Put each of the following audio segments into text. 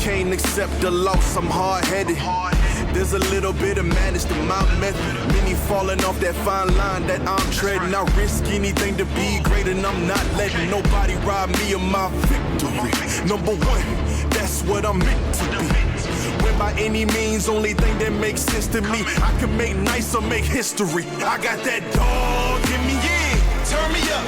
can't accept the loss, I'm hard-headed. There's a little bit of madness to my method. Many falling off that fine line that I'm treading. I risk anything to be great, and I'm not letting nobody rob me of my victory. Number one, that's what I'm meant to be. When by any means, only thing that makes sense to me, I can make nice or make history. I got that dog in me, yeah. Turn me up.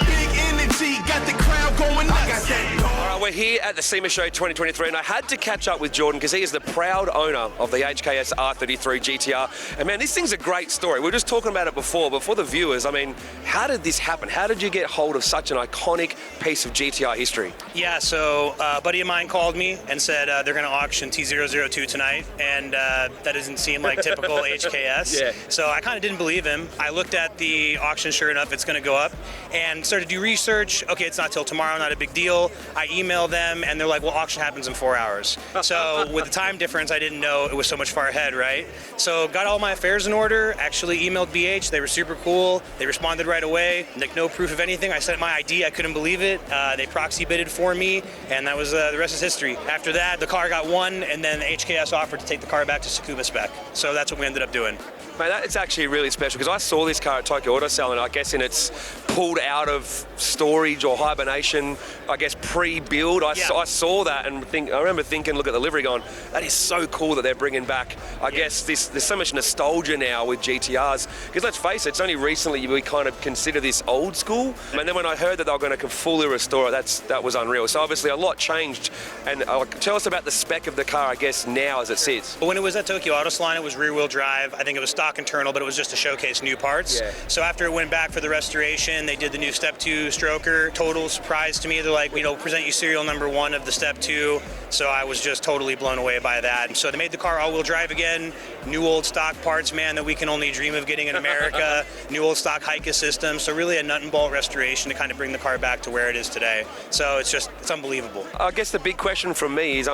Big energy, got the crowd going nuts. I got that dog. All right, we're here at the SEMA Show 2023, and I had to catch up with Jordan because he is the proud owner of the HKS R33 GTR. And man, this thing's a great story. We were just talking about it before, but for the viewers, I mean, how did this happen? How did you get hold of such an iconic piece of GTR history? Yeah, so a buddy of mine called me and said they're going to auction T-002 tonight, and that doesn't seem like typical HKS. Yeah. So I kind of didn't believe him. I looked at the auction, sure enough, it's going to go up, and started to do research. Okay, it's not till tomorrow, not a big deal. I emailed them, and they're like, well, auction happens in 4 hours. So with the time difference, I didn't know it was so much far ahead, right? So got all my affairs in order, actually emailed BH. They were super cool. They responded right away. Like, no proof of anything. I sent my ID. I couldn't believe it. They proxy bidded for me, and that was the rest is history. After that, the car got won, and then HKS offered to take the car back to Tsukuba spec. So that's what we ended up doing. Man, that's actually really special because I saw this car at Tokyo Auto Sale, and I guess in its pulled out of storage or hibernation, I guess pre-build, I saw that and I remember thinking, look at the livery going, that is so cool that they're bringing back, I guess there's so much nostalgia now with GTRs, because let's face it, it's only recently we kind of consider this old school, and then when I heard that they were going to fully restore it, that was unreal. So obviously a lot changed, and tell us about the spec of the car, I guess, now as it sits. When it was at Tokyo Auto Salon, it was rear-wheel drive. I think it was stock internal, but it was just to showcase new parts. Yeah. So after it went back for the restoration, they did the new Step 2 stroker. Total surprise to me. They're like, present you serial number 1 of the Step 2. So I was just totally blown away by that. So they made the car all-wheel drive again. New old stock parts, man, that we can only dream of getting in America. New old stock HKS system. So really a nut and bolt restoration to kind of bring the car back to where it is today. So it's unbelievable. I guess the big question from me is,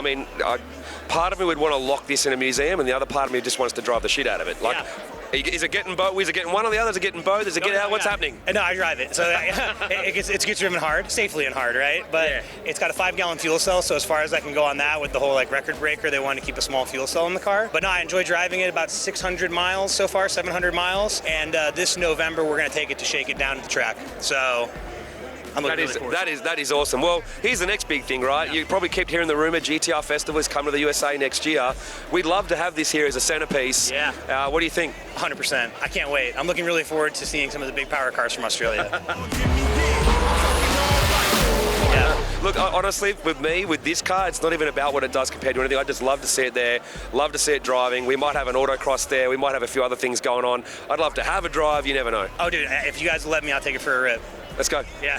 part of me would want to lock this in a museum, and the other part of me just wants to drive the shit out of it. Is it getting both? Is it getting one or the other? Is it getting both? Is it getting out? What's happening? No, I drive it. So it gets driven hard, safely and hard, right? But it's got a 5-gallon fuel cell, so as far as I can go on that with the whole record breaker, they wanted to keep a small fuel cell in the car. But no, I enjoy driving it, about 600 miles so far, 700 miles. And this November, we're going to take it to shake it down to the track. So that is awesome. Well, here's the next big thing, right? You probably kept hearing the rumor GTR Festival is coming to the USA next year. We'd love to have this here as a centerpiece. Yeah. What do you think? 100%. I can't wait. I'm looking really forward to seeing some of the big power cars from Australia. Look, honestly, with this car, it's not even about what it does compared to anything. I just love to see it there, love to see it driving. We might have an autocross there. We might have a few other things going on. I'd love to have a drive. You never know. Oh, dude, if you guys let me, I'll take it for a rip. Let's go. Yeah.